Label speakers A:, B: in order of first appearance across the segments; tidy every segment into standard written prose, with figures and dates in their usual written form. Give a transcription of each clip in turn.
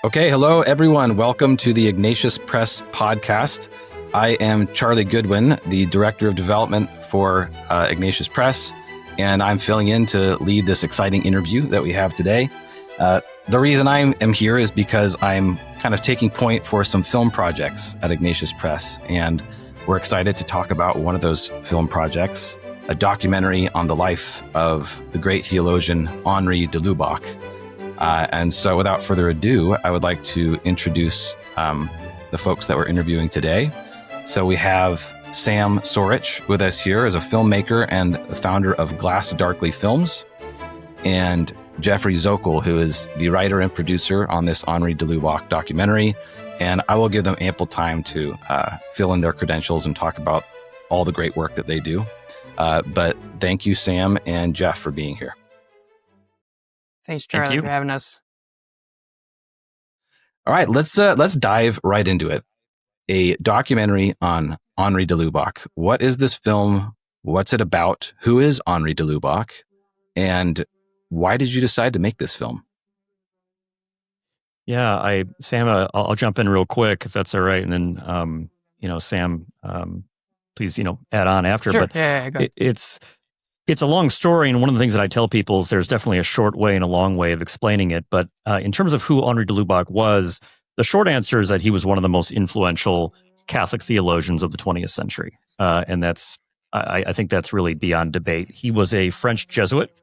A: Okay, hello everyone. Welcome to the Ignatius Press podcast. I am Charlie Goodwin, the Director of Development for Ignatius Press, and I'm filling in to lead this exciting interview that we have today. The reason I am here is because I'm kind of taking point for some film projects at Ignatius Press, and we're excited to talk about one of those film projects, a documentary on the life of the great theologian Henri de Lubac. And so without further ado, I would like to introduce the folks that we're interviewing today. So we have Sam Soruch with us here as a filmmaker and the founder of Glass Darkly Films, and Geoffrey Zokal, who is the writer and producer on this Henri de Lubac documentary. And I will give them ample time to fill in their credentials and talk about all the great work that they do. But thank you, Sam and Jeff, for being here.
B: Thanks, Charlie, for having us.
A: All right, let's dive right into it. A documentary on Henri de Lubac. What is this film? What's it about? Who is Henri de Lubac? And why did you decide to make this film?
C: Yeah, Sam, I'll jump in real quick if that's all right, and then Sam, please add on after.
B: Sure.
C: But
B: yeah, go ahead.
C: It's a long story, and one of the things that I tell people is there's definitely a short way and a long way of explaining it. But in terms of who Henri de Lubac was, the short answer is that he was one of the most influential Catholic theologians of the 20th century. And I think that's really beyond debate. He was a French Jesuit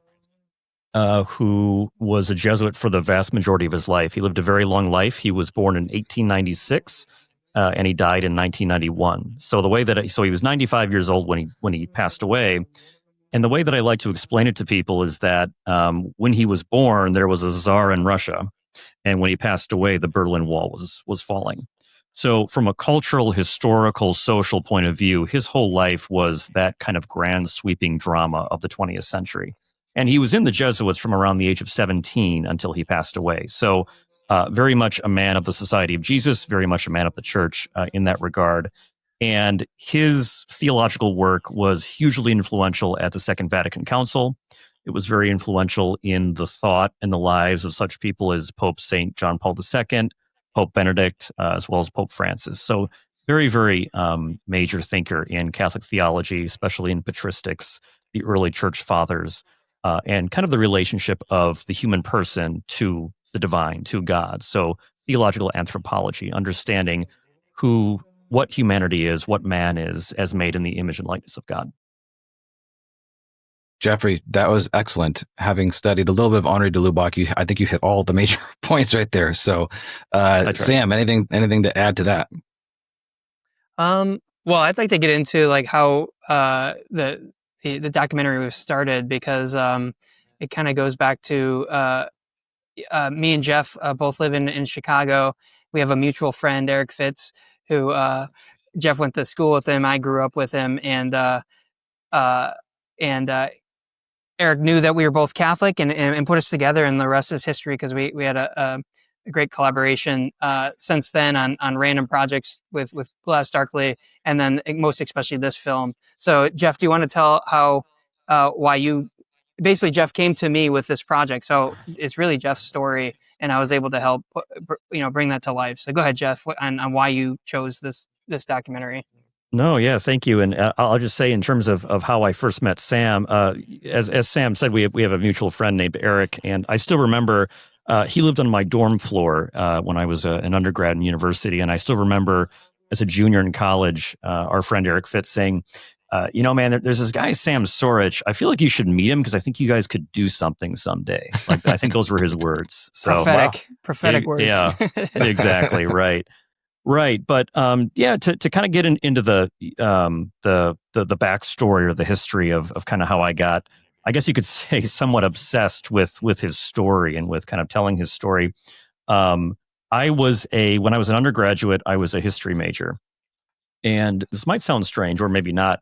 C: who was a Jesuit for the vast majority of his life. He lived a very long life. He was born in 1896, and he died in 1991. So he was 95 years old when he passed away. And the way that I like to explain it to people is that when he was born, there was a Tsar in Russia. And when he passed away, the Berlin Wall was falling. So from a cultural, historical, social point of view, his whole life was that kind of grand sweeping drama of the 20th century. And he was in the Jesuits from around the age of 17 until he passed away. So very much a man of the Society of Jesus, very much a man of the church in that regard. And his theological work was hugely influential at the Second Vatican Council. It was very influential in the thought and the lives of such people as Pope St. John Paul II, Pope Benedict, as well as Pope Francis. So very, very major thinker in Catholic theology, especially in patristics, the early church fathers, and kind of the relationship of the human person to the divine, to God. So theological anthropology, understanding what humanity is, what man is, as made in the image and likeness of God.
A: Geoffrey, that was excellent. Having studied a little bit of Henri de Lubac, I think you hit all the major points right there. So, Sam, anything to add to that?
B: Well, I'd like to get into like how the documentary was started, because it kind of goes back to me and Jeff both live in Chicago. We have a mutual friend, Eric Fitz, who Jeff went to school with him. I grew up with him, and Eric knew that we were both Catholic and put us together, and the rest is history, because we had a great collaboration since then on random projects with Glass Darkly, and then most especially this film. So, Jeff, do you want to tell why basically Jeff came to me with this project? So it's really Jeff's story, and I was able to help bring that to life. So go ahead, Jeff, on why you chose this documentary.
C: No, yeah, thank you. And I'll just say, in terms of how I first met Sam, as Sam said, we have a mutual friend named Eric, and I still remember he lived on my dorm floor when I was an undergrad in university, and I still remember as a junior in college, our friend Eric Fitz saying, man, there's this guy, Sam Soruch. I feel like you should meet him because I think you guys could do something someday. Like, I think those were his words. So
B: prophetic words.
C: Yeah, exactly. Right. But to kind of get into the backstory or the history of kind of how I got, I guess you could say, somewhat obsessed with his story and with kind of telling his story. When I was an undergraduate, I was a history major. And this might sound strange, or maybe not,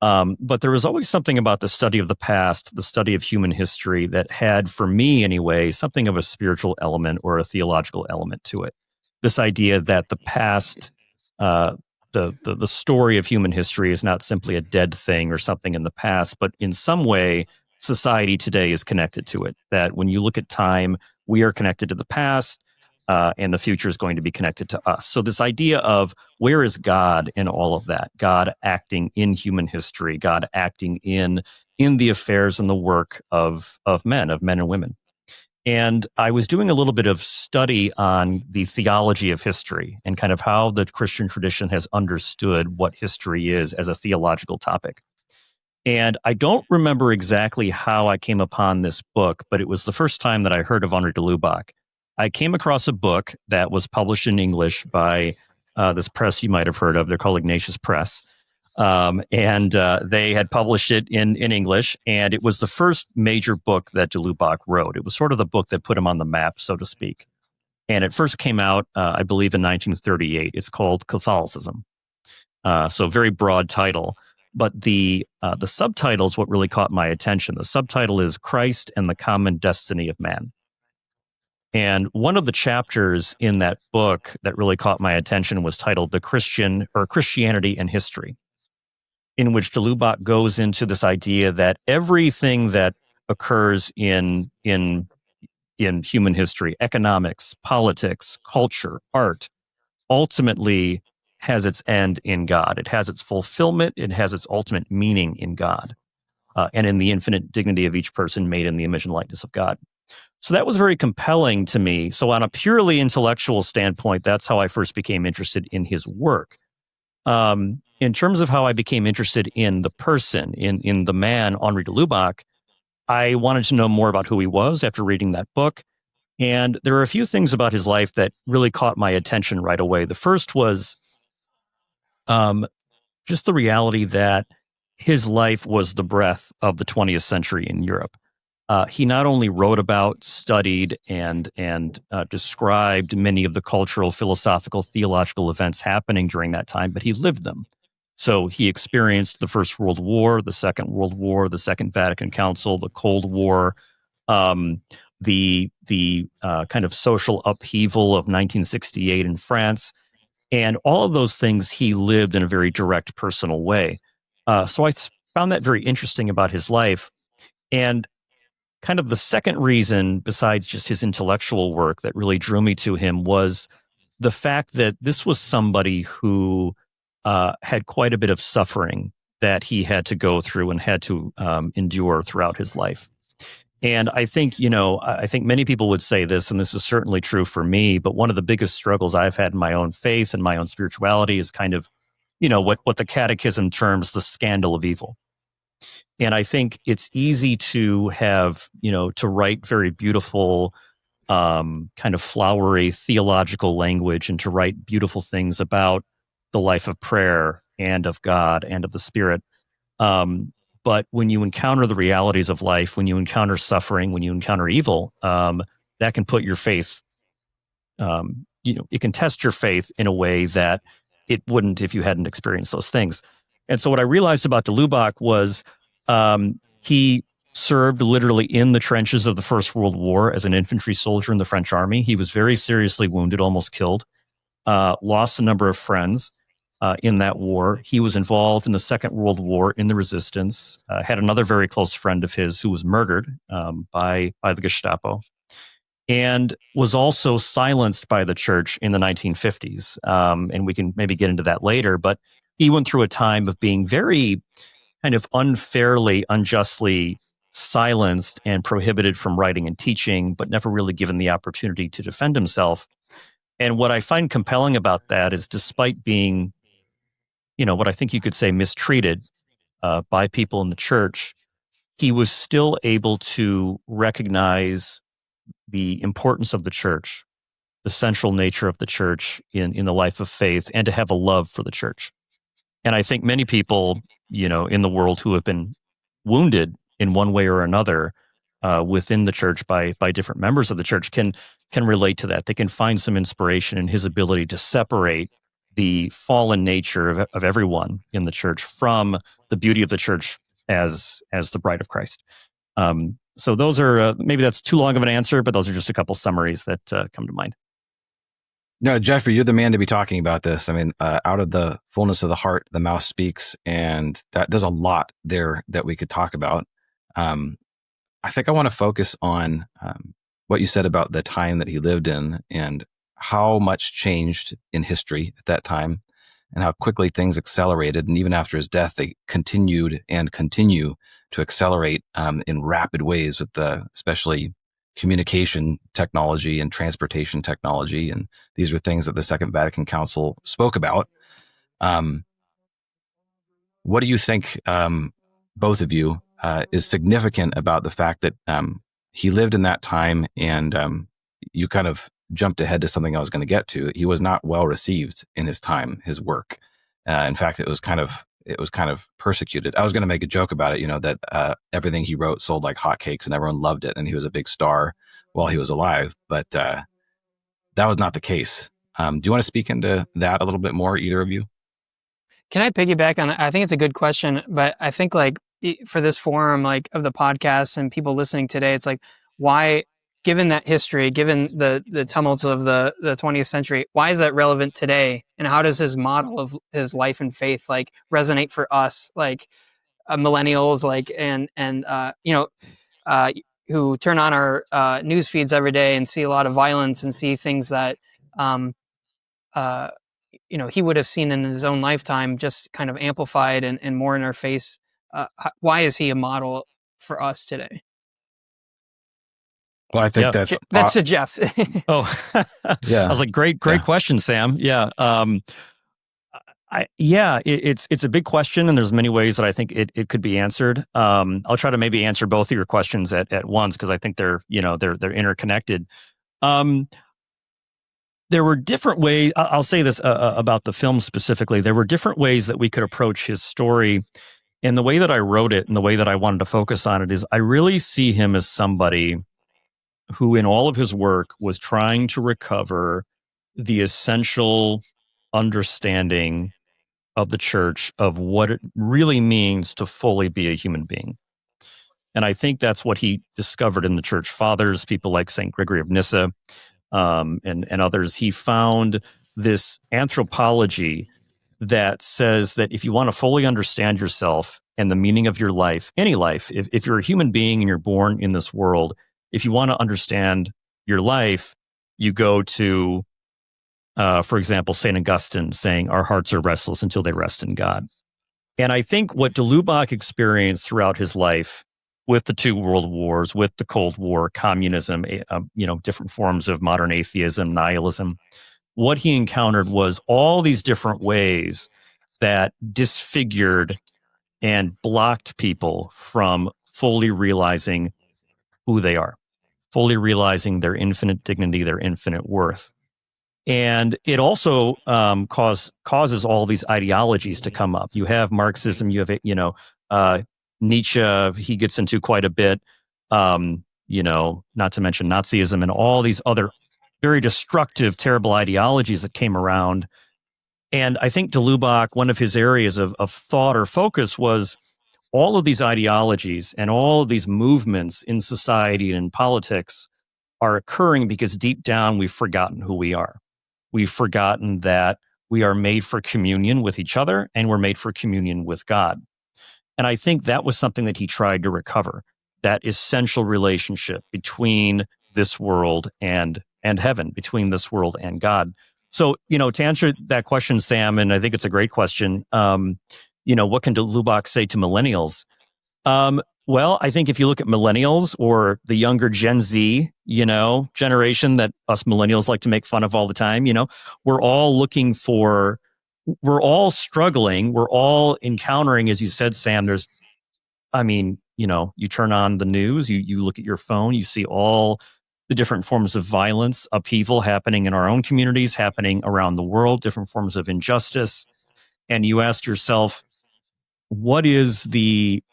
C: but there was always something about the study of the past, the study of human history, that had, for me anyway, something of a spiritual element or a theological element to it. This idea that the past, the story of human history is not simply a dead thing or something in the past, but in some way, society today is connected to it. That when you look at time, we are connected to the past. and the future is going to be connected to us. So this idea of where is God in all of that? God acting in human history, God acting in the affairs and the work of men and women. And I was doing a little bit of study on the theology of history and kind of how the Christian tradition has understood what history is as a theological topic. And I don't remember exactly how I came upon this book, but it was the first time that I heard of Henri de Lubac. I came across a book that was published in English by this press you might have heard of. They're called Ignatius Press. And they had published it in English, and it was the first major book that de Lubac wrote. It was sort of the book that put him on the map, so to speak. And it first came out, I believe, in 1938. It's called Catholicism. So very broad title. But the subtitle is what really caught my attention. The subtitle is Christ and the Common Destiny of Man. And one of the chapters in that book that really caught my attention was titled The Christian or Christianity and History, in which de Lubac goes into this idea that everything that occurs in human history, economics, politics, culture, art, ultimately has its end in God. It has its fulfillment. It has its ultimate meaning in God, and in the infinite dignity of each person made in the image and likeness of God. So that was very compelling to me. So on a purely intellectual standpoint, that's how I first became interested in his work. In terms of how I became interested in the person, in the man, Henri de Lubac, I wanted to know more about who he was after reading that book. And there were a few things about his life that really caught my attention right away. The first was just the reality that his life was the breath of the 20th century in Europe. He not only wrote about, studied, and described many of the cultural, philosophical, theological events happening during that time, but he lived them. So he experienced the First World War, the Second World War, the Second Vatican Council, the Cold War, the kind of social upheaval of 1968 in France, and all of those things he lived in a very direct, personal way. So I found that very interesting about his life. And kind of the second reason, besides just his intellectual work, that really drew me to him was the fact that this was somebody who had quite a bit of suffering that he had to go through and had to endure throughout his life. And I think, I think many people would say this, and this is certainly true for me, but one of the biggest struggles I've had in my own faith and my own spirituality is kind of, what the catechism terms the scandal of evil. And I think it's easy to have, to write very beautiful, kind of flowery theological language and to write beautiful things about the life of prayer and of God and of the Spirit. But when you encounter the realities of life, when you encounter suffering, when you encounter evil, that can put your faith, it can test your faith in a way that it wouldn't if you hadn't experienced those things. And so what I realized about de Lubac was he served literally in the trenches of the First World War as an infantry soldier in the French army. He was very seriously wounded, almost killed, lost a number of friends in that war. He was involved in the Second World War in the resistance, had another very close friend of his who was murdered by the Gestapo, and was also silenced by the church in the 1950s. And we can maybe get into that later, but he went through a time of being very kind of unfairly, unjustly silenced and prohibited from writing and teaching, but never really given the opportunity to defend himself. And what I find compelling about that is, despite being, what I think you could say mistreated by people in the church, he was still able to recognize the importance of the church, the central nature of the church in the life of faith, and to have a love for the church. And I think many people, in the world who have been wounded in one way or another within the church by different members of the church can relate to that. They can find some inspiration in his ability to separate the fallen nature of everyone in the church from the beauty of the church as the bride of Christ. So those are, maybe that's too long of an answer, but those are just a couple summaries that come to mind.
A: No, Geoffrey, you're the man to be talking about this. I mean, out of the fullness of the heart, the mouth speaks, and there's a lot there that we could talk about. I think I want to focus on what you said about the time that he lived in and how much changed in history at that time and how quickly things accelerated. And even after his death, they continued and continue to accelerate in rapid ways with especially communication technology and transportation technology. And these are things that the Second Vatican Council spoke about. What do you think, both of you, is significant about the fact that he lived in that time, and you kind of jumped ahead to something I was going to get to. He was not well received in his time, his work. In fact, it was kind of persecuted. I was going to make a joke about it, that everything he wrote sold like hotcakes and everyone loved it, and he was a big star while he was alive. But that was not the case. Do you want to speak into that a little bit more, either of you?
B: Can I piggyback on that? I think it's a good question, but I think for this forum, like of the podcast and people listening today, it's like, why, given that history, given the tumults of the 20th century, why is that relevant today? And how does his model of his life and faith resonate for us, millennials, who turn on our news feeds every day and see a lot of violence and see things that he would have seen in his own lifetime, just kind of amplified and more in our face. Why is he a model for us today?
A: Well, I think that's
B: to Jeff.
C: Oh, yeah. I was like, great question, Sam. Yeah. It's a big question, and there's many ways that I think it could be answered. I'll try to maybe answer both of your questions at once, because I think they're interconnected. There were different ways. I'll say this about the film specifically. There were different ways that we could approach his story. And the way that I wrote it and the way that I wanted to focus on it is I really see him as somebody who in all of his work was trying to recover the essential understanding of the church of what it really means to fully be a human being. And I think that's what he discovered in the church fathers, people like St. Gregory of Nyssa, and others. He found this anthropology that says that if you want to fully understand yourself and the meaning of your life, any life, if you're a human being and you're born in this world, if you want to understand your life, you go to, for example, St. Augustine saying, our hearts are restless until they rest in God. And I think what de Lubac experienced throughout his life with the two world wars, with the Cold War, communism, different forms of modern atheism, nihilism, what he encountered was all these different ways that disfigured and blocked people from fully realizing who they are, fully realizing their infinite dignity, their infinite worth. And it also causes all these ideologies to come up. You have Marxism, you have, Nietzsche, he gets into quite a bit, not to mention Nazism and all these other very destructive, terrible ideologies that came around. And I think de Lubac, one of his areas of thought or focus was all of these ideologies and all of these movements in society and in politics are occurring because deep down we've forgotten who we are. We've forgotten that we are made for communion with each other and we're made for communion with God. And I think that was something that he tried to recover, that essential relationship between this world and heaven, between this world and God. So, to answer that question, Sam, and I think it's a great question, what can de Lubac say to millennials? Well, I think if you look at millennials or the younger Gen Z, generation that us millennials like to make fun of all the time, we're all struggling, we're all encountering, as you said, Sam, you turn on the news, you look at your phone, you see all the different forms of violence, upheaval happening in our own communities, happening around the world, different forms of injustice. And you ask yourself, what is the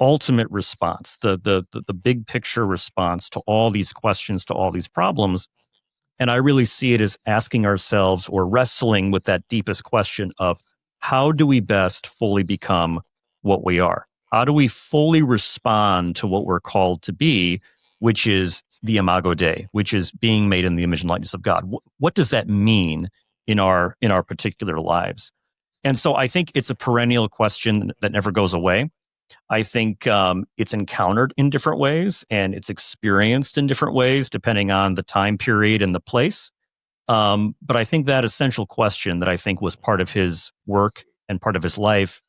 C: ultimate response, the big picture response to all these questions, to all these problems? And I really see it as asking ourselves or wrestling with that deepest question of how do we best fully become what we are? How do we fully respond to what we're called to be, which is the Imago Dei, which is being made in the image and likeness of God? What does that mean in our particular lives? And so I think it's a perennial question that never goes away. I think it's encountered in different ways and it's experienced in different ways depending on the time period and the place. But I think that essential question that I think was part of his work and part of his life,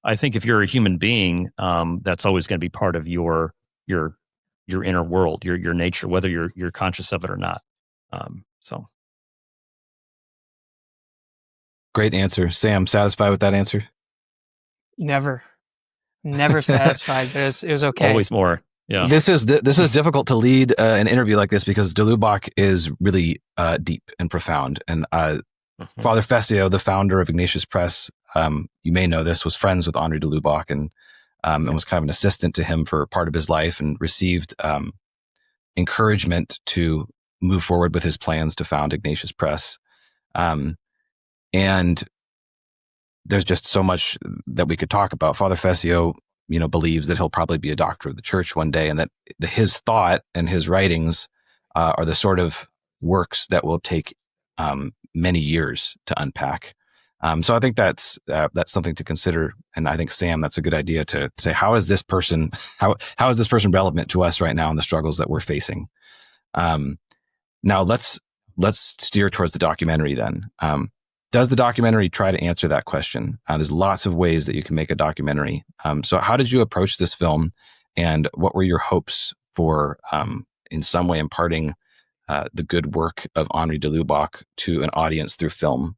C: I think if you're a human being, that's always going to be part of your inner world, your nature, whether you're conscious of it or not. So
A: Great answer. Sam, satisfied with that answer?
B: Never satisfied, but it was okay.
C: Always more. Yeah.
A: This is difficult to lead an interview like this because de Lubac is really deep and profound. And Father Fessio, the founder of Ignatius Press, you may know this, was friends with Henri de Lubac and was kind of an assistant to him for part of his life and received encouragement to move forward with his plans to found Ignatius Press. And there's just so much that we could talk about. Father Fessio, believes that he'll probably be a doctor of the church one day, and that his thought and his writings are the sort of works that will take many years to unpack. So I think that's something to consider. And I think, Sam, that's a good idea to say, how is this person relevant to us right now in the struggles that we're facing? Now let's steer towards the documentary then. Does the documentary try to answer that question? There's lots of ways that you can make a documentary. So how did you approach this film, and what were your hopes for, in some way, imparting the good work of Henri de Lubac to an audience through film?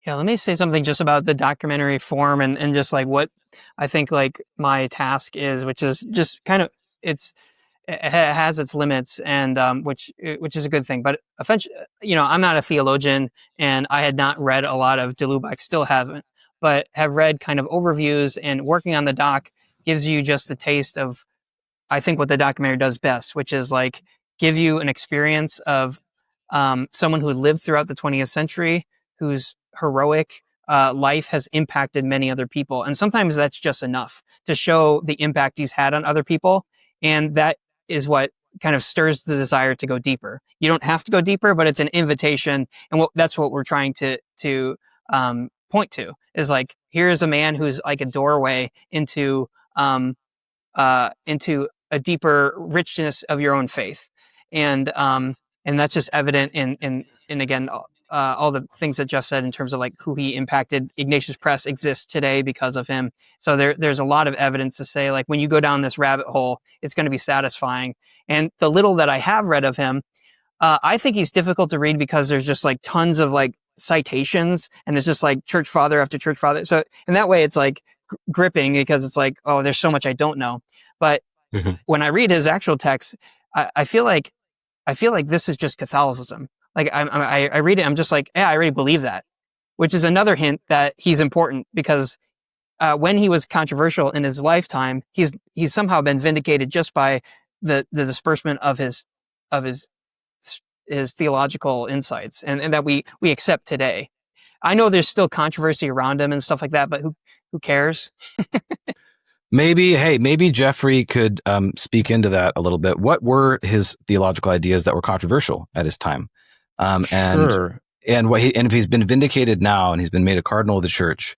B: Yeah, let me say something just about the documentary form and just like what I think like my task is, which is just kind of it has its limits, and which is a good thing. But eventually, I'm not a theologian, and I had not read a lot of de Lubac, still haven't, but have read kind of overviews, and working on the doc gives you just a taste of, I think, what the documentary does best, which is like give you an experience of someone who lived throughout the 20th century, whose heroic life has impacted many other people. And sometimes that's just enough to show the impact he's had on other people. And that is what kind of stirs the desire to go deeper. You don't have to go deeper, but it's an invitation. And that's what we're trying to point to, is like, here is a man who's like a doorway into a deeper richness of your own faith. And that's just evident in again, all the things that Jeff said in terms of like who he impacted. Ignatius Press exists today because of him. So there's a lot of evidence to say, like, when you go down this rabbit hole, it's going to be satisfying. And the little that I have read of him, I think he's difficult to read because there's just like tons of like citations, and there's just like church father after church father. So in that way, it's like gripping because it's like, oh, there's so much I don't know. But when I read his actual text, I feel like this is just Catholicism. Like I read it, I'm just like, yeah, I already believe that, which is another hint that he's important, because when he was controversial in his lifetime, he's somehow been vindicated just by the disbursement of his theological insights, and that we accept today. I know there's still controversy around him and stuff like that, but who cares?
A: Maybe Geoffrey could speak into that a little bit. What were his theological ideas that were controversial at his time?
C: Sure.
A: And if he's been vindicated now and he's been made a cardinal of the church,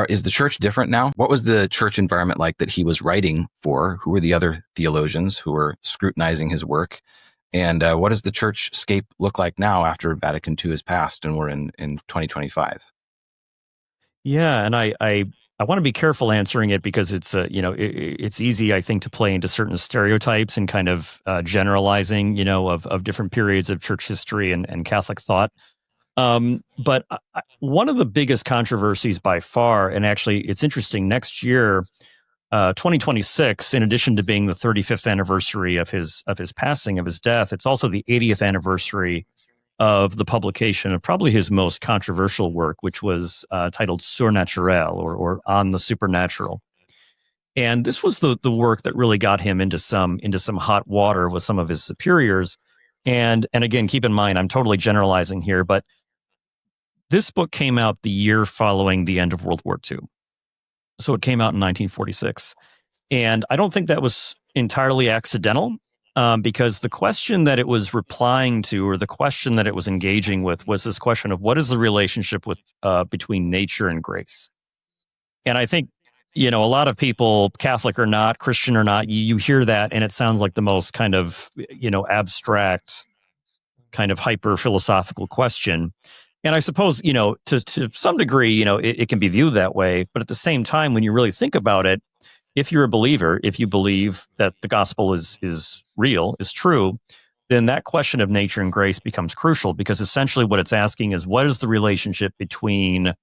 A: is the church different now? What was the church environment like that he was writing for? Who were the other theologians who were scrutinizing his work? And what does the church scape look like now after Vatican II has passed and we're in 2025?
C: Yeah, and I want to be careful answering it because it's it's easy, I think, to play into certain stereotypes and kind of generalizing, of different periods of church history and Catholic thought. But one of the biggest controversies by far, and actually it's interesting, next year, 2026, in addition to being the 35th anniversary of his passing, of his death, it's also the 80th anniversary of the publication of probably his most controversial work, which was titled Surnaturel, or On the Supernatural. And this was the work that really got him into some hot water with some of his superiors. And again, keep in mind, I'm totally generalizing here, but this book came out the year following the end of World War II. So it came out in 1946. And I don't think that was entirely accidental. Because the question that it was replying to, or the question that it was engaging with, was this question of what is the relationship between nature and grace? And I think a lot of people, Catholic or not, Christian or not, you hear that and it sounds like the most kind of, abstract, kind of hyper philosophical question. And I suppose, to some degree, it can be viewed that way. But at the same time, when you really think about it, if you're a believer, if you believe that the gospel is real, is true, then that question of nature and grace becomes crucial, because essentially what it's asking is, what is the relationship between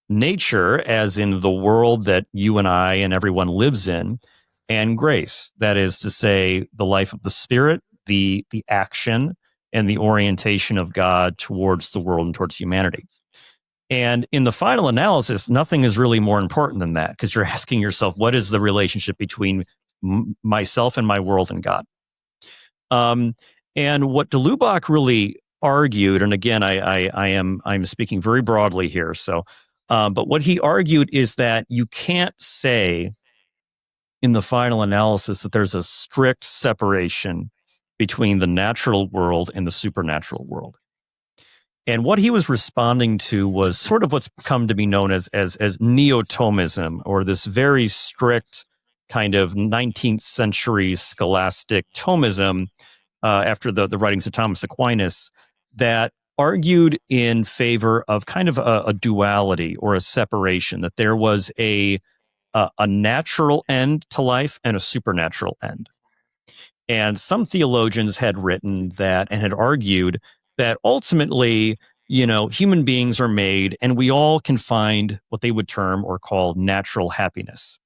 C: nature, as in the world that you and I and everyone lives in, and grace? That is to say, the life of the Spirit, the action and the orientation of God towards the world and towards humanity. And in the final analysis, nothing is really more important than that, because you're asking yourself, what is the relationship between myself and my world and God? And what de Lubac really argued, and again, I'm speaking very broadly here. So, but what he argued is that you can't say in the final analysis that there's a strict separation between the natural world and the supernatural world. And what he was responding to was sort of what's come to be known as neo-Thomism, or this very strict kind of 19th century scholastic Thomism, after the writings of Thomas Aquinas, that argued in favor of kind of a duality or a separation, that there was a natural end to life and a supernatural end. And some theologians had written that and had argued that ultimately, human beings are made and we all can find what they would term or call natural happiness.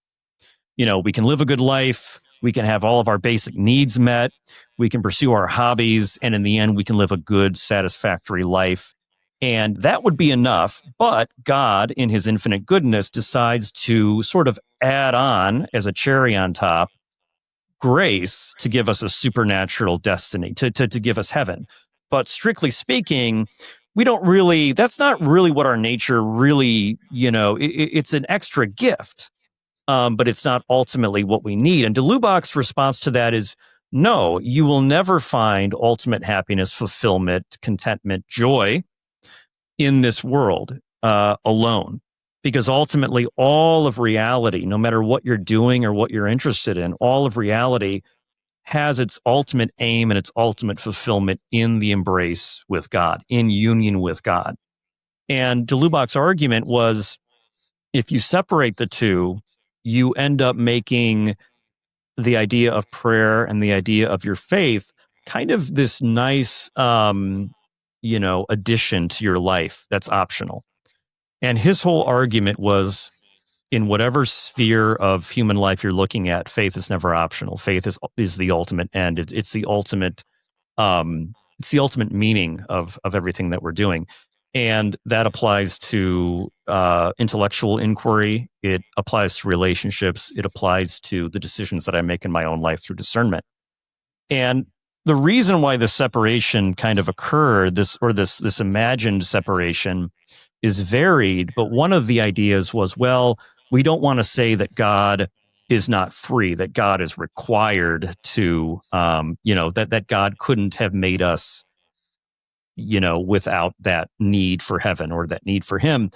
C: We can live a good life. We can have all of our basic needs met. We can pursue our hobbies. And in the end, we can live a good, satisfactory life. And that would be enough. But God, in his infinite goodness, decides to sort of add on, as a cherry on top, grace to give us a supernatural destiny, to give us heaven. But strictly speaking, that's not really what our nature really, it's an extra gift. But it's not ultimately what we need. And de Lubac's response to that is, no, you will never find ultimate happiness, fulfillment, contentment, joy in this world alone. Because ultimately, all of reality, no matter what you're doing or what you're interested in, all of reality has its ultimate aim and its ultimate fulfillment in the embrace with God, in union with God. And de Lubac's argument was, if you separate the two, you end up making the idea of prayer and the idea of your faith kind of this nice, addition to your life that's optional. And his whole argument was, in whatever sphere of human life you're looking at, faith is never optional. Faith is the ultimate end. It's the ultimate meaning of everything that we're doing. And that applies to intellectual inquiry. It applies to relationships. It applies to the decisions that I make in my own life through discernment. And the reason why the separation kind of occurred, this imagined separation, is varied. But one of the ideas was, well, we don't want to say that God is not free, that God is required to, that God couldn't have made us, without that need for heaven or that need for him.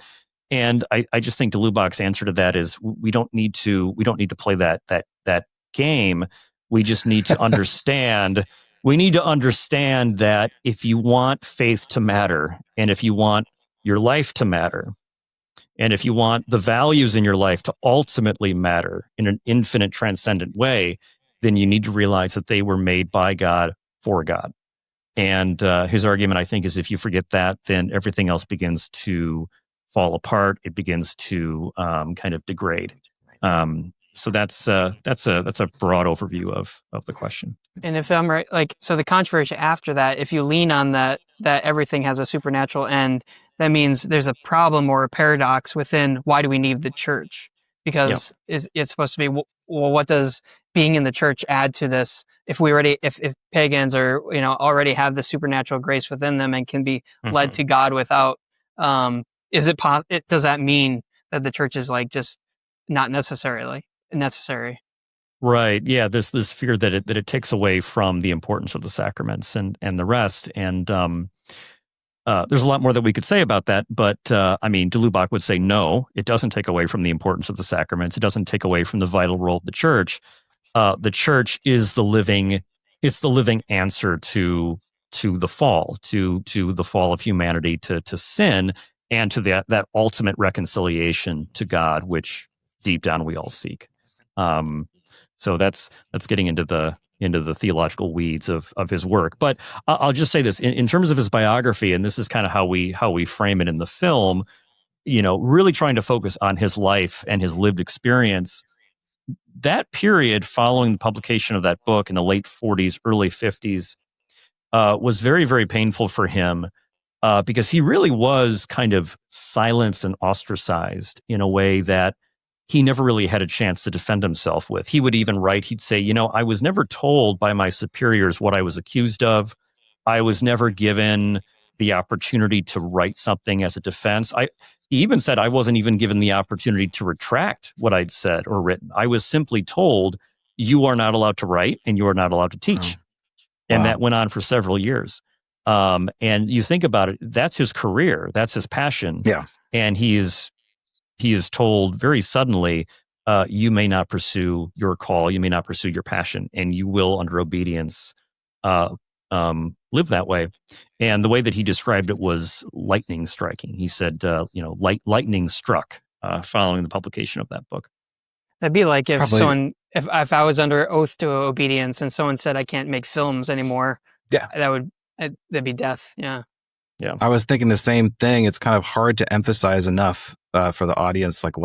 C: And I just think de Lubac's answer to that is, we don't need to play that game. We just need to understand. We need to understand that if you want faith to matter, and if you want your life to matter, and if you want the values in your life to ultimately matter in an infinite, transcendent way, then you need to realize that they were made by God for God. And his argument, I think, is if you forget that, then everything else begins to fall apart. It begins to kind of degrade. So that's a broad overview of the question.
B: And if I'm right, so the controversy after that, if you lean on that everything has a supernatural end, that means there's a problem or a paradox within why do we need the church? Because it's supposed to be, well, what does being in the church add to this? If pagans are, already have the supernatural grace within them and can be led to God without, does that mean that the church is just not necessary?
C: Right. Yeah. This fear that it takes away from the importance of the sacraments and the rest. And There's a lot more that we could say about that, but I mean, de Lubac would say no. It doesn't take away from the importance of the sacraments. It doesn't take away from the vital role of the church. The church is the living answer to the fall, to the fall of humanity to sin, and to that ultimate reconciliation to God, which deep down we all seek. So that's getting into the theological weeds of his work. But I'll just say this in terms of his biography, and this is kind of how we frame it in the film. Really trying to focus on his life and his lived experience. That period following the publication of that book in the late 40s, early 50s, was very, very painful for him because he really was kind of silenced and ostracized in a way that he never really had a chance to defend himself with. He would even write, he'd say, I was never told by my superiors what I was accused of. I was never given the opportunity to write something as a defense. He even said I wasn't even given the opportunity to retract what I'd said or written. I was simply told, you are not allowed to write and you are not allowed to teach. Oh. And that went on for several years. And you think about it, that's his career. That's his passion.
A: Yeah.
C: And he is told very suddenly, you may not pursue your call, you may not pursue your passion, and you will, under obedience, live that way. And the way that he described it was lightning striking. He said, lightning struck following the publication of that book.
B: That'd be like if if I was under oath to obedience and someone said I can't make films anymore.
A: Yeah,
B: that'd be death. Yeah.
C: Yeah.
A: I was thinking the same thing. It's kind of hard to emphasize enough for the audience, like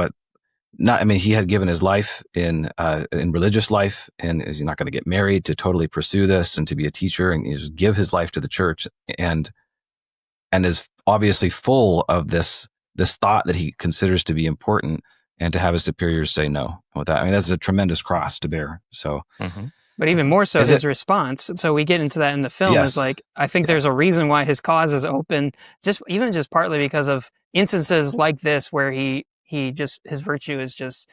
A: he had given his life in religious life, and is not going to get married to totally pursue this and to be a teacher and just give his life to the church, and is obviously full of this thought that he considers to be important, and to have his superiors say no with that. I mean, that's a tremendous cross to bear. So,
B: but even more so, his response. So we get into that in the film. Yes. Is like, I think there's a reason why his cause is open, just partly because of instances like this where his virtue is just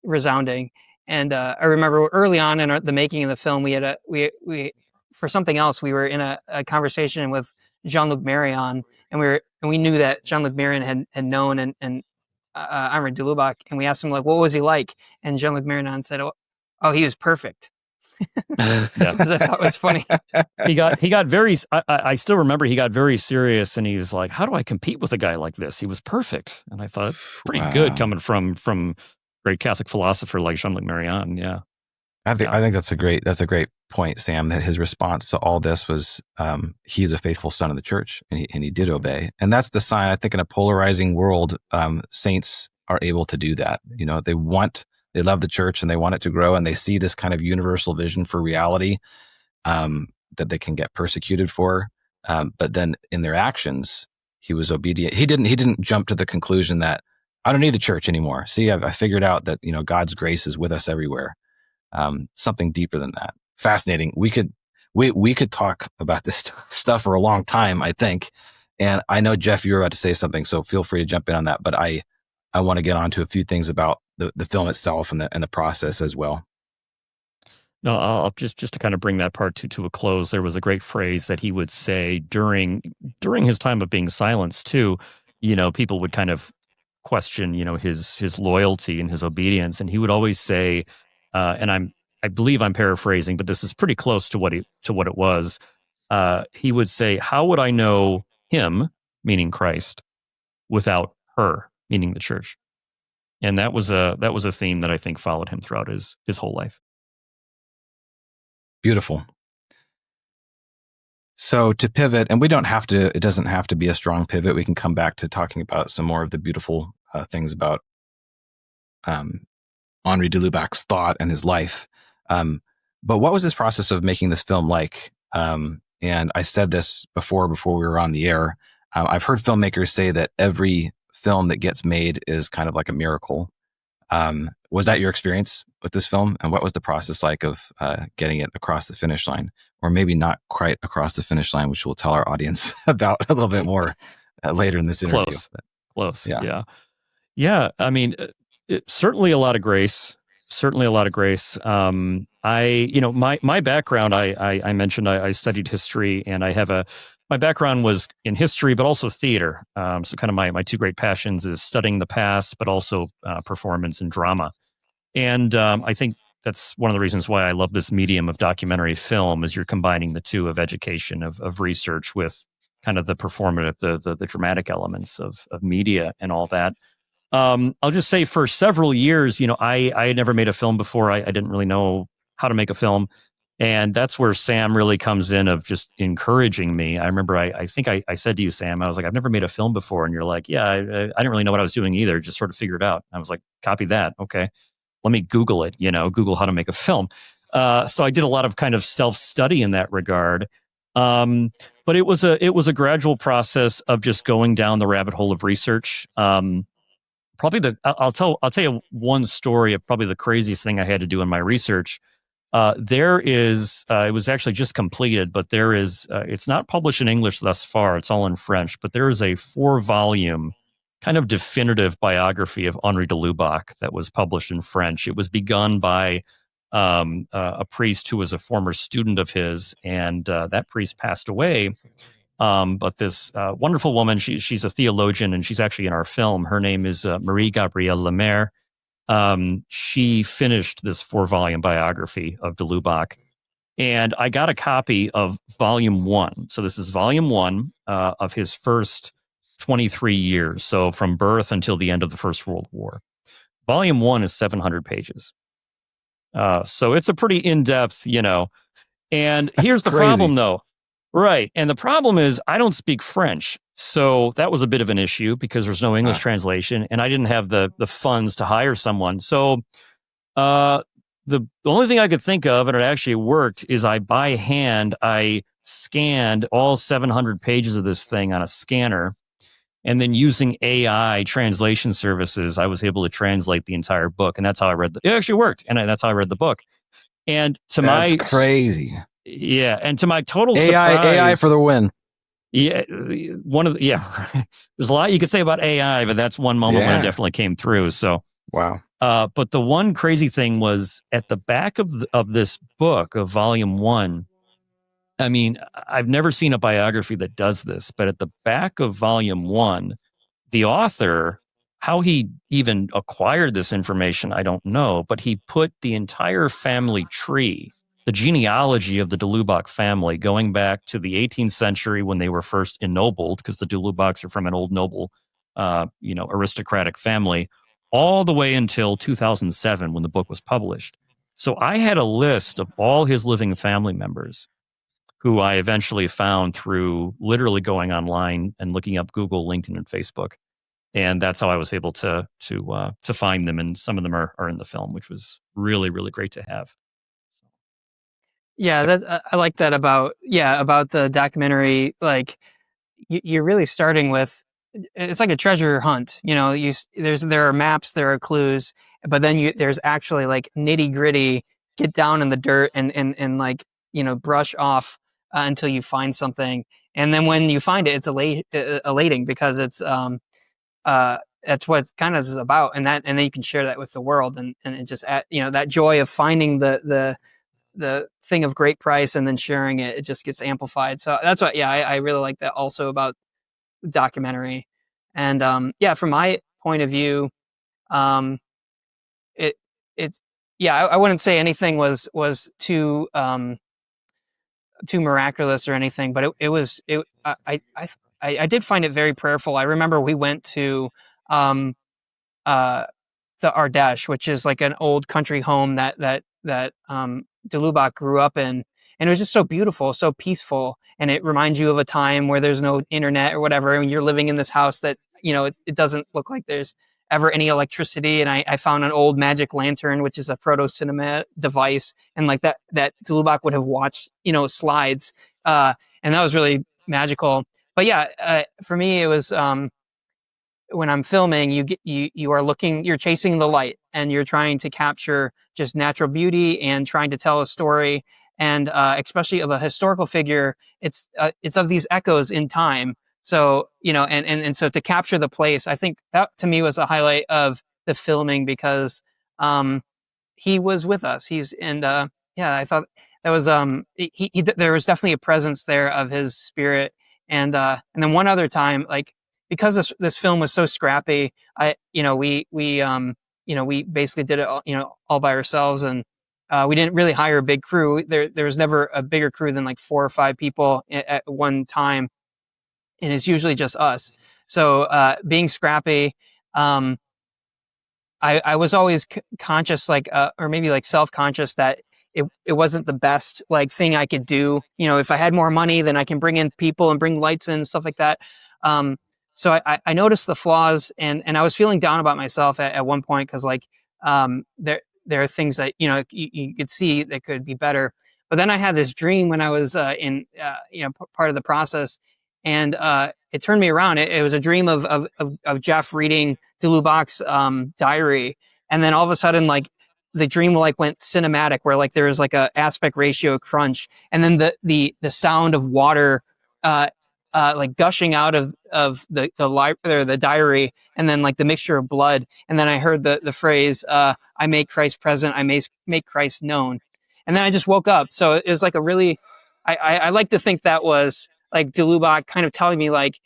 B: resounding. And I remember early on in the making of the film, we had we for something else, we were in a conversation with Jean-Luc Marion, and we knew that Jean-Luc Marion had known and Henri de Lubac, and we asked him, like, what was he like? And Jean-Luc Marion said, oh, he was perfect.
C: Yeah.
B: Because I thought it was funny.
C: He got very, I still remember he got very serious, and he was like, how do I compete with a guy like this? He was perfect. And I thought it's pretty good coming from great Catholic philosopher like Jean-Luc Marion. Yeah.
A: I think that's a great point, Sam, that his response to all this was, he's a faithful son of the church, and he did obey. And that's the sign, I think, in a polarizing world, saints are able to do that. They love the church and they want it to grow, and they see this kind of universal vision for reality, that they can get persecuted for. But then in their actions, he was obedient. He didn't jump to the conclusion that I don't need the church anymore. See, I figured out that, God's grace is with us everywhere. Something deeper than that. Fascinating. We could talk about this stuff for a long time, I think. And I know, Jeff, you were about to say something, so feel free to jump in on that. But I want to get on to a few things about the film itself and the process as well.
C: No, I'll just to kind of bring that part to a close. There was a great phrase that he would say during his time of being silenced too. People would kind of question, his loyalty and his obedience, and he would always say, and I believe I'm paraphrasing, but this is pretty close to what it was. He would say, "How would I know him," meaning Christ, "without her," meaning the church? And that was a theme that I think followed him throughout his whole life.
A: Beautiful. So to pivot, and it doesn't have to be a strong pivot. We can come back to talking about some more of the beautiful things about Henri de Lubac's thought and his life. But what was this process of making this film like? And I said this before we were on the air. I've heard filmmakers say that every film that gets made is kind of like a miracle. Was that your experience with this film? And what was the process like of getting it across the finish line? Or maybe not quite across the finish line, which we'll tell our audience about a little bit more later in this interview.
C: Close. Yeah. I mean, certainly a lot of grace. Certainly a lot of grace. My background, I mentioned I studied history, and my background was in history, but also theater. So kind of my two great passions is studying the past, but also performance and drama. And I think that's one of the reasons why I love this medium of documentary film, is you're combining the two, of education, of research, with kind of the performative, the dramatic elements of media and all that. I'll just say, for several years, I had never made a film before. I didn't really know how to make a film. And that's where Sam really comes in, of just encouraging me. I remember I think I said to you, Sam, I was like, I've never made a film before. And you're like, yeah, I didn't really know what I was doing either. Just sort of figure it out. I was like, copy that. Okay. Let me Google it, Google how to make a film. So I did a lot of kind of self-study in that regard. But it was a gradual process of just going down the rabbit hole of research. I'll tell you one story of probably the craziest thing I had to do in my research. It was actually just completed, but it's not published in English thus far. It's all in French, but there is a 4-volume kind of definitive biography of Henri de Lubac that was published in French. It was begun by a priest who was a former student of his, and that priest passed away. But this wonderful woman, she's a theologian, and she's actually in our film. Her name is Marie-Gabrielle Lemaire. She finished this 4-volume biography of de Lubac, and I got a copy of volume 1. So this is volume 1 of his first 23 years. So from birth until the end of the First World War. Volume 1 is 700 pages. So it's a pretty in-depth, And here's the problem, though. Right. And the problem is, I don't speak French. So that was a bit of an issue, because there's no English translation, and I didn't have the funds to hire someone. So the only thing I could think of, and it actually worked, is by hand, I scanned all 700 pages of this thing on a scanner. And then using AI translation services, I was able to translate the entire book. And that's how I read it actually worked. And that's how I read the book. And
A: that's crazy.
C: Yeah, and to my total
A: AI,
C: surprise,
A: AI for the win.
C: Yeah, there's a lot you could say about AI, but that's one moment when it definitely came through. So
A: wow.
C: But the one crazy thing was, at the back of this book, of volume 1. I mean, I've never seen a biography that does this, but at the back of volume 1, the author, how he even acquired this information, I don't know, but he put the entire family tree, the genealogy of the de Lubac family, going back to the 18th century, when they were first ennobled, because the de Lubacs are from an old noble, aristocratic family, all the way until 2007, when the book was published. So I had a list of all his living family members, who I eventually found through literally going online and looking up Google, LinkedIn, and Facebook. And that's how I was able to find them. And some of them are in the film, which was really, really great to have.
B: Yeah, I like that about the documentary. Like, you're really starting with, it's like a treasure hunt. There are maps, there are clues, but then there's actually like nitty gritty. Get down in the dirt and like brush off until you find something, and then when you find it, it's elating, because it's that's what it's kind of is about, and then you can share that with the world, and it just that joy of finding the thing of great price and then sharing it just gets amplified. So that's what, I really like that also about documentary. And from my point of view, it's I wouldn't say anything was too miraculous or anything, but I did find it very prayerful. I remember we went to the Ardèche, which is like an old country home that de Lubac grew up in. And it was just so beautiful, so peaceful. And it reminds you of a time where there's no internet or whatever. And you're living in this house that, it doesn't look like there's ever any electricity. And I found an old magic lantern, which is a proto-cinema device. And like that de Lubac would have watched, slides. And that was really magical. But for me, it was, when I'm filming, you're chasing the light, and you're trying to capture just natural beauty and trying to tell a story. And especially of a historical figure, it's of these echoes in time. So, and so to capture the place, I think that to me was the highlight of the filming, because he was with us. I thought that was there was definitely a presence there of his spirit. And then one other time, like, because this film was so scrappy, we basically did it all by ourselves, and we didn't really hire a big crew. There was never a bigger crew than like 4 or 5 people at one time, and it's usually just us. So being scrappy, I was always conscious, like, or maybe like self-conscious, that it wasn't the best like thing I could do. If I had more money, then I can bring in people and bring lights in and stuff like that. So I noticed the flaws, and I was feeling down about myself at one point, because like there are things that you could see that could be better. But then I had this dream when I was in part of the process, and it turned me around. It was a dream of Jeff reading de Lubac's diary, and then all of a sudden, like, the dream like went cinematic, where like there was like a aspect ratio crunch, and then the sound of water like gushing out of the diary, and then like the mixture of blood, and then I heard the phrase, "I make Christ present, I make Christ known," and then I just woke up. So it was like a really, I like to think that was like de Lubac kind of telling me, like,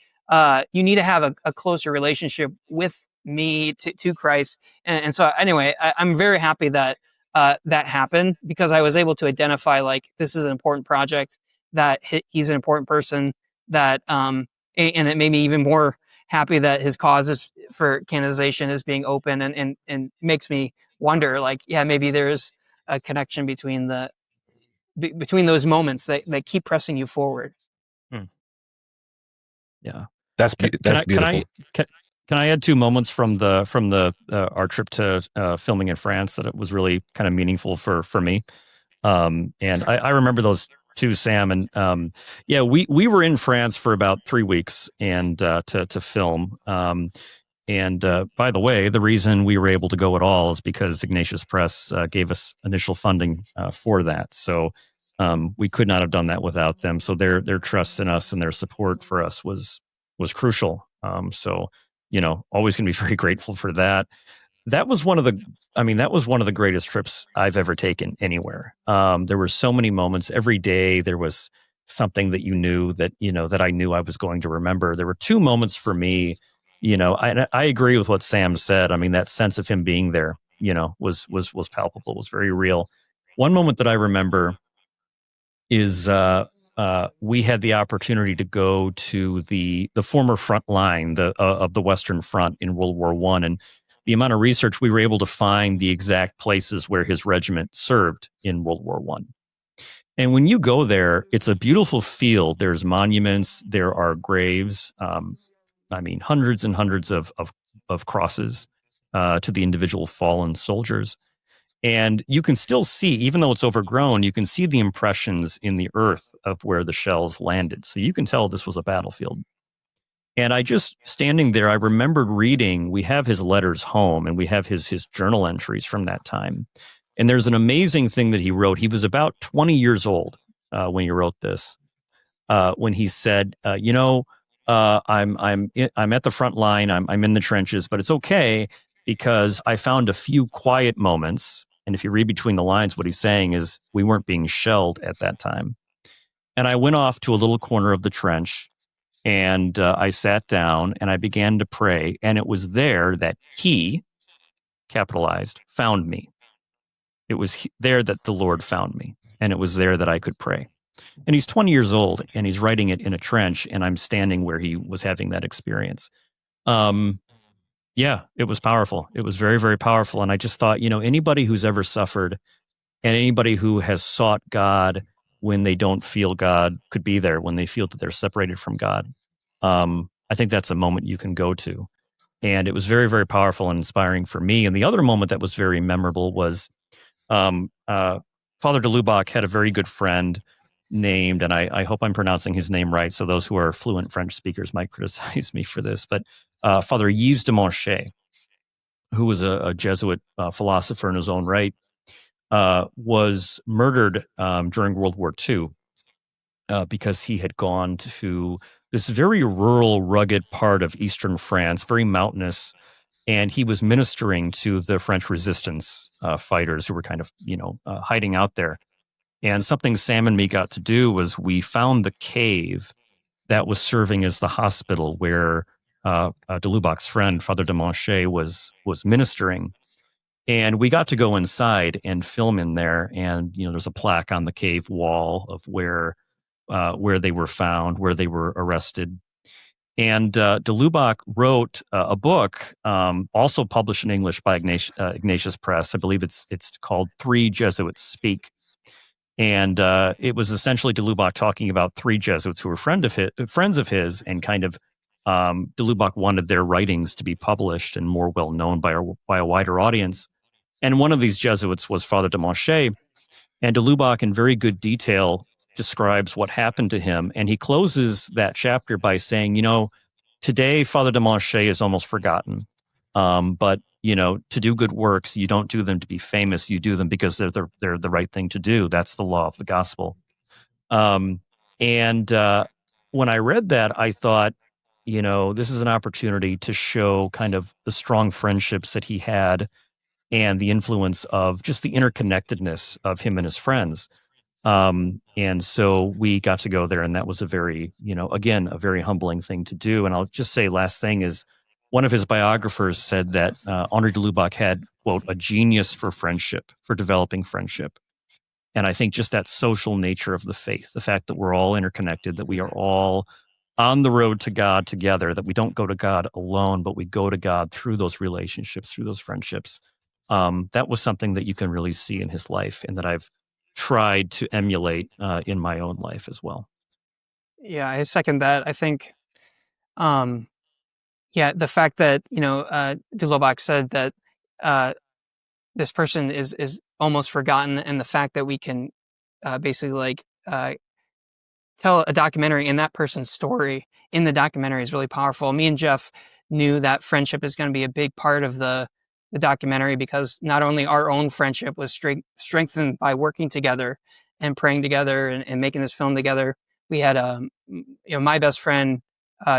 B: you need to have a closer relationship with me to Christ. And so anyway, I'm very happy that that happened, because I was able to identify, like, this is an important project, that he's an important person, that and it made me even more happy that his cause for canonization is being open, and makes me wonder, like, yeah, maybe there's a connection between between those moments that keep pressing you forward.
C: Yeah,
A: That's beautiful.
C: Can I add 2 moments from our trip to filming in France that it was really kind of meaningful for me? And I remember those too, Sam. And yeah, we were in France for about 3 weeks and to film. And by the way, the reason we were able to go at all is because Ignatius Press gave us initial funding for that. So we could not have done that without them. So their trust in us and their support for us was crucial. So always going to be very grateful for that. That was one of the greatest trips I've ever taken anywhere. There were so many moments every day. There was something that that I knew I was going to remember. There were 2 moments for me. I agree with what Sam said. I mean, that sense of him being there, was palpable, was very real. One moment that I remember is we had the opportunity to go to the former front line of the Western Front in World War I, and the amount of research we were able to find the exact places where his regiment served in World War I. And when you go there, it's a beautiful field. There's monuments, there are graves. Hundreds and hundreds of crosses to the individual fallen soldiers. And you can still see, even though it's overgrown, you can see the impressions in the earth of where the shells landed. So you can tell this was a battlefield. And I just, standing there, I remembered reading, we have his letters home, and we have his journal entries from that time. And there's an amazing thing that he wrote. He was about 20 years old when he wrote this, when he said, I'm at the front line, I'm in the trenches, but it's okay, because I found a few quiet moments. And if you read between the lines, what he's saying is we weren't being shelled at that time. And I went off to a little corner of the trench, and I sat down and I began to pray. And it was there that he, capitalized, found me. It was there that the Lord found me. And it was there that I could pray. And he's 20 years old, and he's writing it in a trench, and I'm standing where he was having that experience. Yeah, it was powerful. It was very, very powerful. And I just thought, anybody who's ever suffered, and anybody who has sought God when they don't feel God could be there, when they feel that they're separated from God. I think that's a moment you can go to. And it was very, very powerful and inspiring for me. And the other moment that was very memorable was Father de Lubac had a very good friend named, and I hope I'm pronouncing his name right, so those who are fluent French speakers might criticize me for this, but Father Yves de Monchet, who was a Jesuit philosopher in his own right, was murdered during World War II because he had gone to this very rural, rugged part of eastern France, very mountainous, and he was ministering to the French resistance fighters who were kind of, hiding out there. And something Sam and me got to do was we found the cave that was serving as the hospital where de Lubac's friend, Father de Monchet, was ministering. And we got to go inside and film in there. And, there's a plaque on the cave wall of where they were found, where they were arrested. And de Lubac wrote a book, also published in English by Ignatius Press. I believe it's called Three Jesuits Speak. And it was essentially de Lubac talking about three Jesuits who were friends of his, and kind of de Lubac wanted their writings to be published and more well known by a wider audience. And one of these Jesuits was Father de Monchet, and de Lubac in very good detail describes what happened to him. And he closes that chapter by saying, today Father de Monchet is almost forgotten. But, to do good works, you don't do them to be famous. You do them because they're the right thing to do. That's the law of the gospel. And when I read that, I thought, this is an opportunity to show kind of the strong friendships that he had and the influence of just the interconnectedness of him and his friends. And so we got to go there, and that was a very, again, a very humbling thing to do. And I'll just say, last thing is, one of his biographers said that Henri de Lubac had, quote, a genius for friendship, for developing friendship. And I think just that social nature of the faith, the fact that we're all interconnected, that we are all on the road to God together, that we don't go to God alone, but we go to God through those relationships, through those friendships. That was something that you can really see in his life, and that I've tried to emulate in my own life as well.
B: Yeah, I second that. I think, the fact that de Lubac said that this person is almost forgotten, and the fact that we can basically tell a documentary in that person's story in the documentary is really powerful. Me and Jeff knew that friendship is going to be a big part of the documentary, because not only our own friendship was strengthened by working together and praying together and making this film together. We had, my best friend,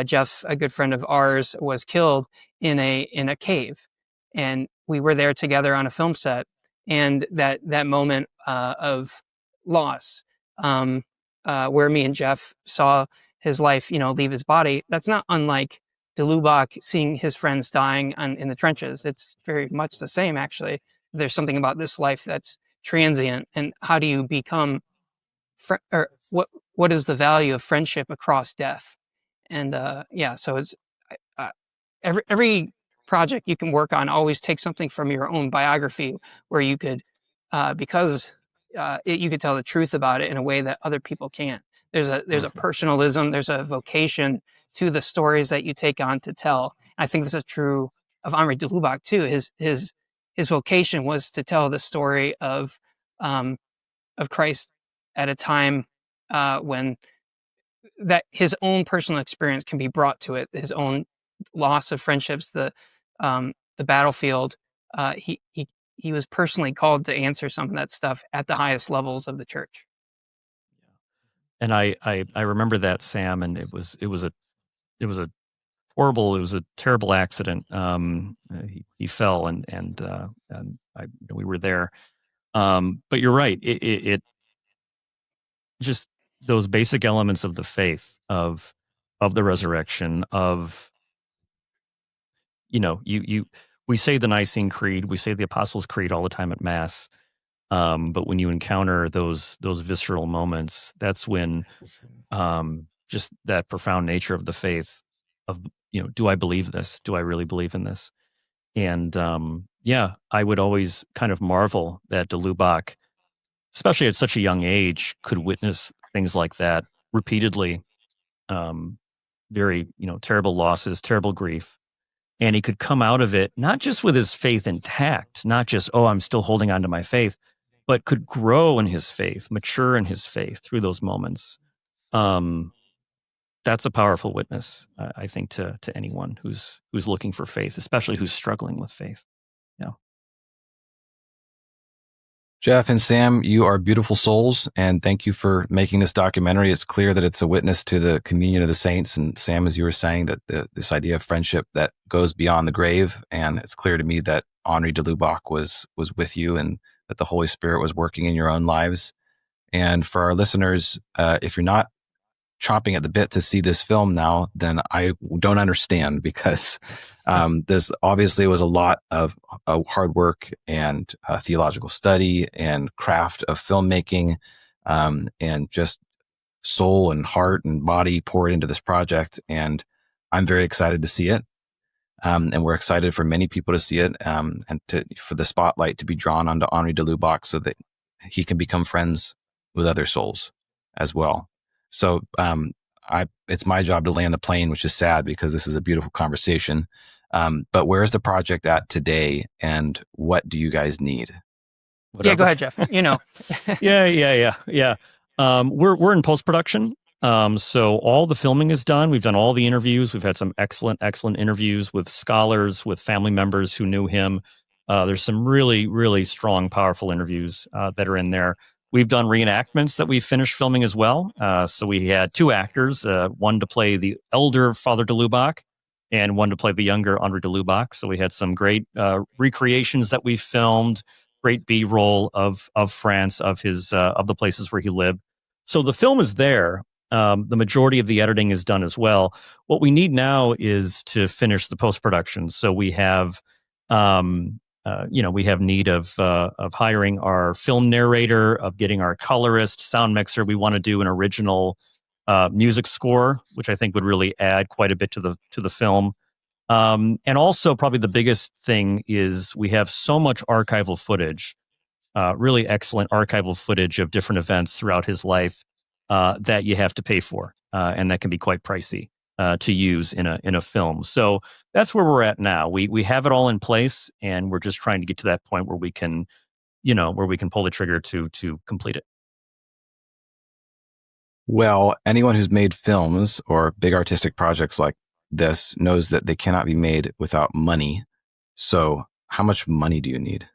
B: Jeff, a good friend of ours, was killed in a cave, and we were there together on a film set. And that moment of loss, where me and Jeff saw his life, leave his body, that's not unlike de Lubac seeing his friends dying in the trenches. It's very much the same, actually. There's something about this life that's transient, and how do you become, or what is the value of friendship across death? And so it's every project you can work on always take something from your own biography, where you could, because you could tell the truth about it in a way that other people can't. There's a personalism, there's a vocation to the stories that you take on to tell. I think this is true of Henri de Lubac too. His vocation was to tell the story of Christ at a time when that his own personal experience can be brought to it, his own loss of friendships, the battlefield. He was personally called to answer some of that stuff at the highest levels of the church.
C: And I remember that, Sam, and it was a terrible accident. He fell, and we were there. But you're right. It just those basic elements of the faith, of the resurrection, of we say the Nicene Creed, we say the Apostles' Creed all the time at Mass. But when you encounter those visceral moments, that's when just that profound nature of the faith of, do I believe this? Do I really believe in this? And I would always kind of marvel that de Lubac, especially at such a young age, could witness things like that repeatedly. Very, terrible losses, terrible grief. And he could come out of it, not just with his faith intact, not just, I'm still holding on to my faith, but could grow in his faith, mature in his faith through those moments. That's a powerful witness, I think, to anyone who's looking for faith, especially who's struggling with faith. Yeah.
A: Jeff and Sam, you are beautiful souls, and thank you for making this documentary. It's clear that it's a witness to the communion of the saints. And Sam, as you were saying, that this idea of friendship that goes beyond the grave. And it's clear to me that Henri de Lubac was with you, and that the Holy Spirit was working in your own lives. And for our listeners, if you're not chomping at the bit to see this film now, then I don't understand, because this obviously was a lot of hard work and theological study and craft of filmmaking, and just soul and heart and body poured into this project. And I'm very excited to see it. And we're excited for many people to see it, and for the spotlight to be drawn onto Henri de Lubac so that he can become friends with other souls as well. So it's my job to land the plane, which is sad because this is a beautiful conversation. But where's the project at today, and what do you guys need?
B: Whatever. Yeah, go ahead, Jeff.
C: Yeah. We're in post-production. So all the filming is done. We've done all the interviews. We've had some excellent interviews with scholars, with family members who knew him. There's some really, really strong, powerful interviews that are in there. We've done reenactments that we finished filming as well. So we had two actors, one to play the elder Father de Lubac and one to play the younger Henri de Lubac. So we had some great recreations that we filmed, great B-roll of France, of his of the places where he lived. So the film is there. The majority of the editing is done as well. What we need now is to finish the post-production. So we have we have need of hiring our film narrator, of getting our colorist, sound mixer. We want to do an original music score, which I think would really add quite a bit to the film. And also, probably the biggest thing is we have so much archival footage, really excellent archival footage of different events throughout his life that you have to pay for, and that can be quite pricey to use in a film. So that's where we're at now. We have it all in place, and we're just trying to get to that point where we can pull the trigger to complete it.
A: Well, anyone who's made films or big artistic projects like this knows that they cannot be made without money. So how much money do you need?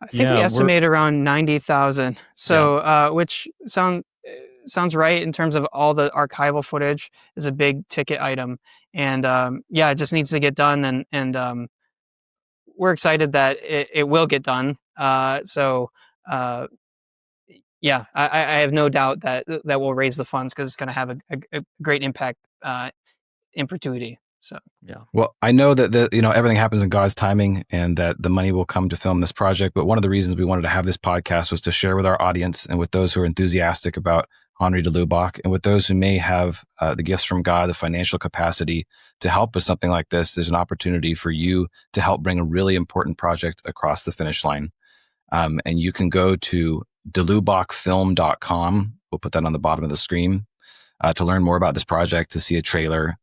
B: I think we estimate around 90,000. So, which sounds right in terms of all the archival footage is a big ticket item, and it just needs to get done, and we're excited that it will get done. I have no doubt that will raise the funds, because it's going to have a great impact in perpetuity. So
C: yeah.
A: Well, I know that everything happens in God's timing, and that the money will come to film this project. But one of the reasons we wanted to have this podcast was to share with our audience, and with those who are enthusiastic about Henri de Lubac, and with those who may have the gifts from God, the financial capacity to help with something like this. There's an opportunity for you to help bring a really important project across the finish line. And you can go to delubacfilm.com. We'll put that on the bottom of the screen. To learn more about this project, to see a trailer.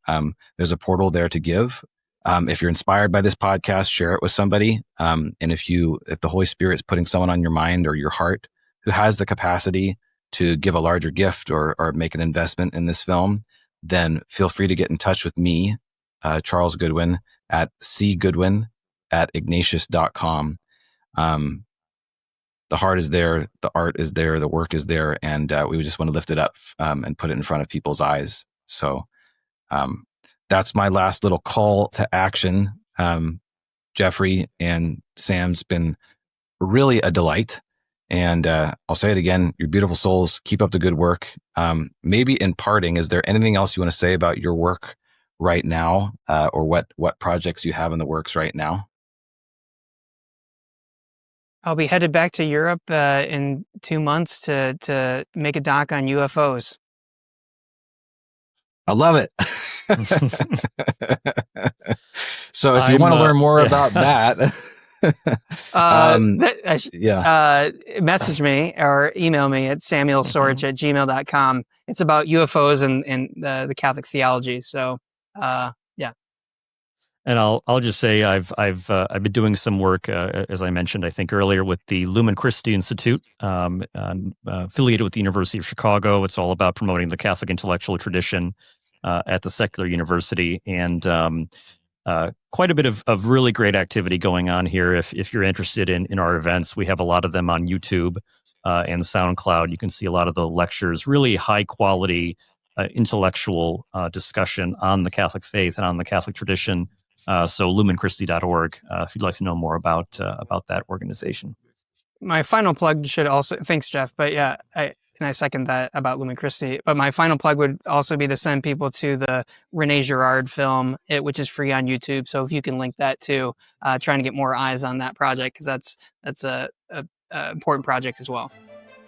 A: There's a portal there to give. If you're inspired by this podcast, share it with somebody. And if the Holy Spirit is putting someone on your mind or your heart who has the capacity to give a larger gift or make an investment in this film, then feel free to get in touch with me, Charles Goodwin, at cgoodwin@ignatius.com. The heart is there, the art is there, the work is there, and we just want to lift it up and put it in front of people's eyes. So that's my last little call to action. Geoffrey and Sam's been really a delight. And I'll say it again, you're beautiful souls. Keep up the good work. Maybe in parting, is there anything else you want to say about your work right now, or what projects you have in the works right now?
B: I'll be headed back to Europe in 2 months to make a doc on UFOs.
A: I love it. So if you want to learn more about that,
B: message me or email me at samuelsoruch@gmail.com. It's about UFOs and the Catholic theology. So,
C: And I'll just say I've been doing some work, as I mentioned, I think earlier, with the Lumen Christi Institute, affiliated with the University of Chicago. It's all about promoting the Catholic intellectual tradition at the secular university. And quite a bit of really great activity going on here. If you're interested in our events, we have a lot of them on YouTube and SoundCloud. You can see a lot of the lectures, really high quality intellectual discussion on the Catholic faith and on the Catholic tradition. So lumenchristi.org, if you'd like to know more about that organization.
B: My final plug should also, thanks, Jeff, but yeah, I second that about Lumen Christi. But my final plug would also be to send people to the Rene Girard film, which is free on YouTube. So if you can link that too, trying to get more eyes on that project, because that's a important project as well.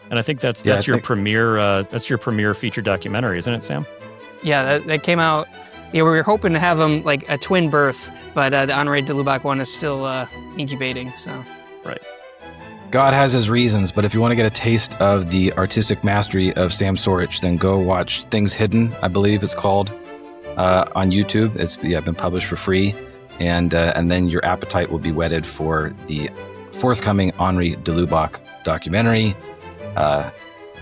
C: And I think that's your premiere feature documentary, isn't it, Sam?
B: Yeah, that came out. Yeah, we were hoping to have them like a twin birth, but the Henri de Lubac one is still incubating. So
C: right.
A: God has his reasons, but if you want to get a taste of the artistic mastery of Sam Soruch, then go watch Things Hidden, I believe it's called, on YouTube. It's been published for free, and then your appetite will be whetted for the forthcoming Henri de Lubac documentary,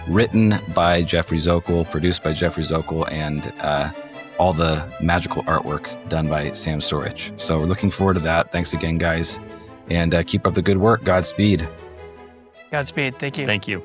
A: written by Geoffrey Zokal, produced by Geoffrey Zokal, and all the magical artwork done by Sam Soruch. So we're looking forward to that. Thanks again, guys, and keep up the good work. Godspeed.
B: Godspeed. Thank you.
C: Thank you.